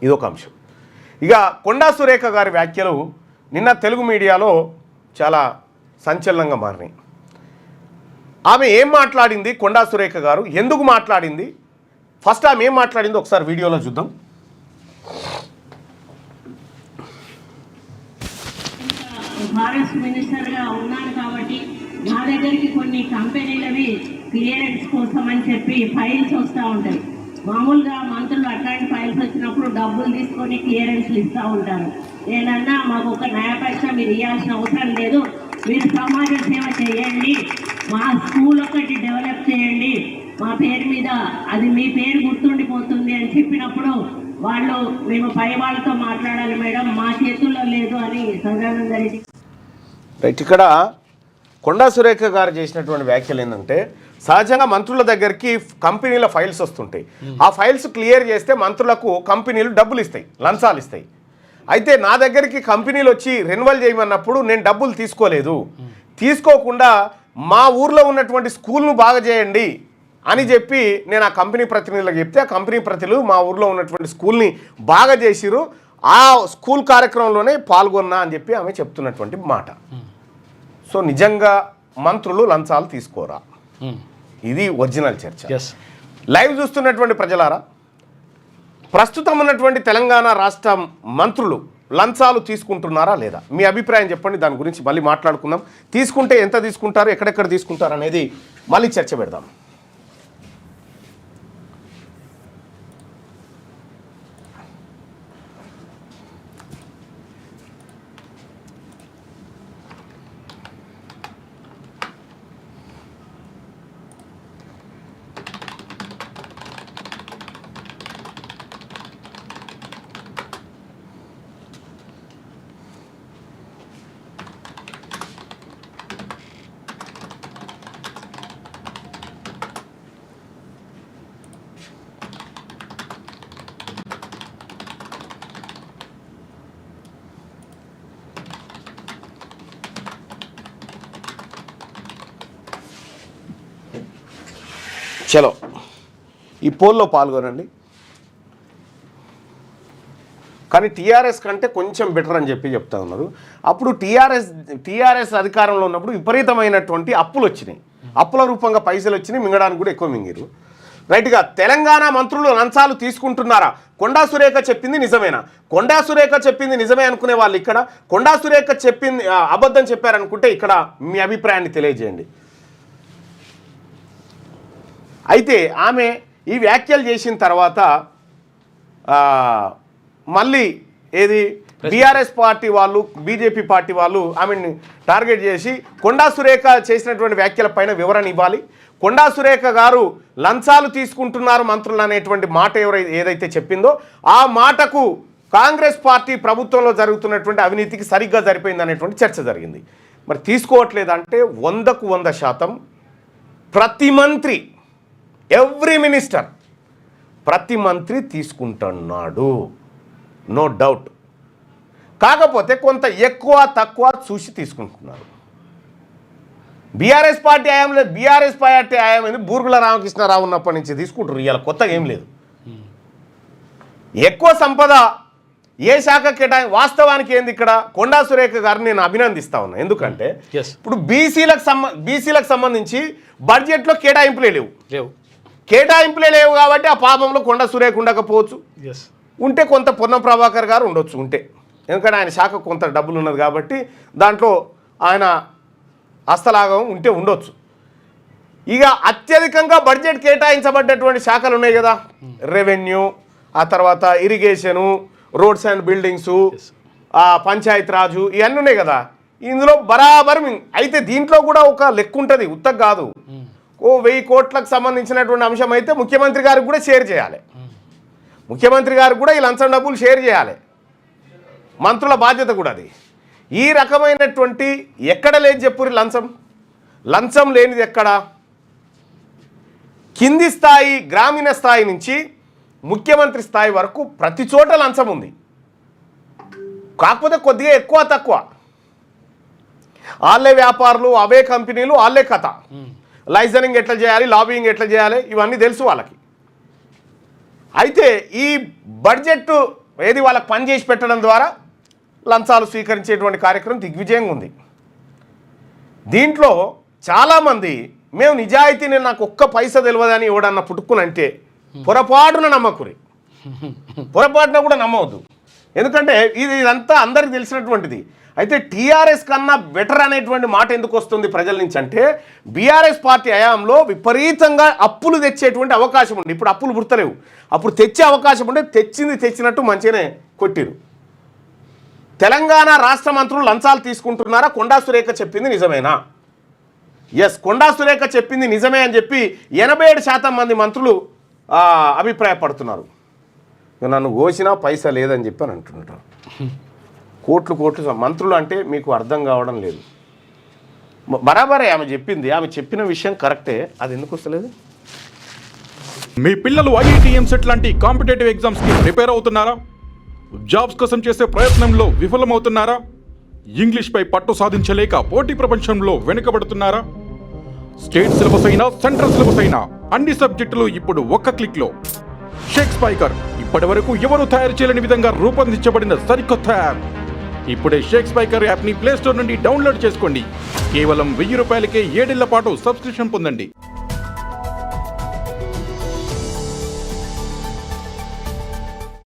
ఇదొక అంశం. ఇక కొండా సురేఖ గారి వ్యాఖ్యలు నిన్న తెలుగు మీడియాలో చాలా సంచలనంగా మారినాయి. ఆమె ఏం మాట్లాడింది, కొండా సురేఖ గారు ఎందుకు మాట్లాడింది, ఫస్ట్ ఆమె ఏం మాట్లాడిందో ఒకసారి వీడియోలో చూద్దాం. ఫారెస్ట్ మినిస్టర్గా ఉన్నాను కాబట్టి నా దగ్గరికి కొన్ని కంపెనీలవి క్లియరెన్స్ కోసం అని చెప్పి ఫైల్స్ వస్తూ ఉంటాయి. మామూలుగా మంత్రులు అట్లాంటి ఫైల్స్ వచ్చినప్పుడు డబ్బులు తీసుకొని క్లియరెన్స్లు ఇస్తూ ఉంటారు. నేనన్నా మాకు ఒక నయా పైసా మీరు ఇవ్వాల్సిన అవసరం లేదు, మీరు సమాజ సేవ చేయండి, మా స్కూల్ ఒకటి డెవలప్ చేయండి, మా పేరు మీద అది మీ పేరు గుర్తుండిపోతుంది అని చెప్పినప్పుడు వాళ్ళు మేము పై వాళ్ళతో మాట్లాడాలి మేడం, మా చేతుల్లో లేదు అని సదానంద రెడ్డి. రైట్, ఇక్కడ కొండా సురేఖ గారు చేసినటువంటి వ్యాఖ్యలు ఏంటంటే, సహజంగా మంత్రుల దగ్గరికి కంపెనీల ఫైల్స్ వస్తుంటాయి. ఆ ఫైల్స్ క్లియర్ చేస్తే మంత్రులకు కంపెనీలు డబ్బులు ఇస్తాయి, లంచాలు ఇస్తాయి. అయితే నా దగ్గరికి కంపెనీలు వచ్చి రెన్యువల్ చేయమన్నప్పుడు నేను డబ్బులు తీసుకోలేదు, తీసుకోకుండా మా ఊర్లో ఉన్నటువంటి స్కూల్ను బాగా చేయండి అని చెప్పి నేను ఆ కంపెనీ ప్రతినిధులకు చెప్తే, ఆ కంపెనీ ప్రతినిధులు మా ఊర్లో ఉన్నటువంటి స్కూల్ని బాగా చేసిరు, ఆ స్కూల్ కార్యక్రమంలోనే పాల్గొన్నా అని చెప్పి ఆమె చెప్తున్నటువంటి మాట. సో నిజంగా మంత్రులు లంచాలు తీసుకోరా? ఇది ఒరిజినల్ చర్చ. లైవ్ చూస్తున్నటువంటి ప్రజలారా, ప్రస్తుతం ఉన్నటువంటి తెలంగాణ రాష్ట్ర మంత్రులు లంచాలు తీసుకుంటున్నారా లేదా? మీ అభిప్రాయం చెప్పండి. దాని గురించి మళ్ళీ మాట్లాడుకుందాం. తీసుకుంటే ఎంత తీసుకుంటారు, ఎక్కడెక్కడ తీసుకుంటారు అనేది మళ్ళీ చర్చ పెడదాం. చలో ఈ పోల్లో పాల్గొనండి. కానీ టీఆర్ఎస్ కంటే కొంచెం బెటర్ అని చెప్పి చెప్తా ఉన్నారు. అప్పుడు టీఆర్ఎస్ అధికారంలో ఉన్నప్పుడు విపరీతమైనటువంటి అప్పులు వచ్చినాయి, అప్పుల రూపంగా పైసలు వచ్చినాయి, మింగడానికి కూడా ఎక్కువ మింగిరు. రైట్గా తెలంగాణ మంత్రులు లంచాలు తీసుకుంటున్నారా? కొండా సురేఖ చెప్పింది నిజమేనా? కొండా సురేఖ చెప్పింది నిజమే అనుకునే వాళ్ళు ఇక్కడ, కొండా సురేఖ చెప్పింది అబద్ధం చెప్పారనుకుంటే ఇక్కడ మీ అభిప్రాయాన్ని తెలియజేయండి. అయితే ఆమె ఈ వ్యాఖ్యలు చేసిన తర్వాత మళ్ళీ ఏది బీఆర్ఎస్ పార్టీ వాళ్ళు, బీజేపీ పార్టీ వాళ్ళు ఆమెని టార్గెట్ చేసి కొండా సురేఖ చేసినటువంటి వ్యాఖ్యల పైన వివరణ ఇవ్వాలి, కొండా సురేఖ గారు లంచాలు తీసుకుంటున్నారు మంత్రులు అనేటువంటి మాట ఏదైతే చెప్పిందో ఆ మాటకు కాంగ్రెస్ పార్టీ ప్రభుత్వంలో జరుగుతున్నటువంటి అవినీతికి సరిగ్గా సరిపోయింది అనేటువంటి చర్చ జరిగింది. మరి తీసుకోవట్లేదంటే 100కు 100% ప్రతి మంత్రి, ఎవ్రీ మినిస్టర్, ప్రతి మంత్రి తీసుకుంటున్నాడు, నో డౌట్. కాకపోతే కొంత ఎక్కువ తక్కువ చూసి తీసుకుంటున్నారు. బీఆర్ఎస్ పార్టీ హయాంలో బూర్గుల రామకృష్ణారావు ఉన్నప్పటి నుంచి తీసుకుంటారు. ఇవాళ కొత్తగా ఏం లేదు. ఎక్కువ సంపద ఏ శాఖ వాస్తవానికి ఏంది ఇక్కడ కొండా సురేఖ గారిని నేను అభినందిస్తా ఉన్నా. ఎందుకంటే ఇప్పుడు బీసీలకు సంబంధించి బడ్జెట్లో కేటాయింపులే లేవు కాబట్టి ఆ పాపంలో కొండా సురేఖ ఉండకపోవచ్చు, ఉంటే కొంత పొన్నం ప్రభాకర్ గారు ఉండొచ్చు, ఉంటే ఎందుకంటే ఆయన శాఖ కొంత డబ్బులు ఉన్నది కాబట్టి దాంట్లో ఆయన హస్తలాగం ఉంటే ఉండొచ్చు. ఇక అత్యధికంగా బడ్జెట్ కేటాయించబడ్డటువంటి శాఖలు ఉన్నాయి కదా, రెవెన్యూ, ఆ తర్వాత irrigation, roads and buildings, panchayat Raj, ఇవన్నీ ఉన్నాయి కదా. ఇందులో బరాబర్ అయితే దీంట్లో కూడా ఒక లెక్క ఉంటుంది, ఉత్తగ కాదు. 1000 కోట్లకు సంబంధించినటువంటి అంశం అయితే ముఖ్యమంత్రి గారికి కూడా షేర్ చేయాలి, ముఖ్యమంత్రి గారికి కూడా ఈ లంచం డబ్బులు షేర్ చేయాలి, మంత్రుల బాధ్యత కూడా అది. ఈ రకమైనటువంటి ఎక్కడ లేదు చెప్పురి లంచం లేనిది ఎక్కడ? కింది స్థాయి గ్రామీణ స్థాయి నుంచి ముఖ్యమంత్రి స్థాయి వరకు ప్రతి చోట లంచం ఉంది. కాకపోతే కొద్దిగా ఎక్కువ తక్కువ, వాళ్ళే వ్యాపారులు, అవే కంపెనీలు, వాళ్ళే కథ. లైసెన్సింగ్ ఎట్లా చేయాలి, లాబింగ్ ఎట్లా చేయాలి, ఇవన్నీ తెలుసు వాళ్ళకి. అయితే ఈ బడ్జెట్ ఏది వాళ్ళకి పని చేసి పెట్టడం ద్వారా లంచాలు స్వీకరించేటువంటి కార్యక్రమం దిగ్విజయంగా ఉంది. దీంట్లో చాలామంది మేము నిజాయితీని నాకు ఒక్క పైసా తెలియదని ఎవడన్నా పుట్టుకునంటే పొరపాటున నమ్మకురి, పొరపాటున కూడా నమ్మవద్దు. ఎందుకంటే ఇదంతా అందరికి తెలిసినటువంటిది. అయితే టీఆర్ఎస్ కన్నా బెటర్ అనేటువంటి మాట ఎందుకు వస్తుంది ప్రజల నుంచి అంటే బీఆర్ఎస్ పార్టీ హయాంలో విపరీతంగా అప్పులు తెచ్చేటువంటి అవకాశం ఉంది. ఇప్పుడు అప్పులు పుడతలేవు, అప్పుడు తెచ్చే అవకాశం ఉంటే తెచ్చినట్టు మంచిగానే కొట్టిరు. తెలంగాణ రాష్ట్ర మంత్రులు లంచాలు తీసుకుంటున్నారా? కొండా సురేఖ చెప్పింది నిజమేనా? ఎస్, కొండా సురేఖ చెప్పింది నిజమే అని చెప్పి 87% మంది మంత్రులు అభిప్రాయపడుతున్నారు. నన్ను కోసినా పైసా లేదని చెప్పి అని అంటున్నారు. కోట్లు మంత్రులు అంటే మీకు అర్థం కావడం లేదు. బరాబరే ఆమె చెప్పింది, ఆమె చెప్పిన విషయం కరెక్టే. అది ఎందుకు వస్తలేదు? మీ పిల్లలు ఐఐటి ఎంసెట్ లాంటి కాంపిటేటివ్ ఎగ్జామ్స్కి ప్రిపేర్ అవుతున్నారా? జాబ్స్ కోసం చేసే ప్రయత్నంలో విఫలమవుతున్నారా? ఇంగ్లీష్పై పట్టు సాధించలేక పోటీ ప్రపంచంలో వెనుకబడుతున్నారా? స్టేట్ సిలబస్ అయినా సెంట్రల్ సిలబస్ అయినా అన్ని సబ్జెక్టులు ఇప్పుడు ఒక్క క్లిక్లో. షేక్ స్పైకర్ ఇప్పటి వరకు ఎవరు తయారు చేయలేని విధంగా రూపొందించబడిన సరికొత్త యాప్. ఇప్పుడే షేక్ స్పైకర్ యాప్ని ప్లేస్టోర్ నుండి డౌన్లోడ్ చేసుకోండి. కేవలం 1000 రూపాయలకే 7 ఏళ్ల పాటు సబ్స్క్రిప్షన్ పొందండి.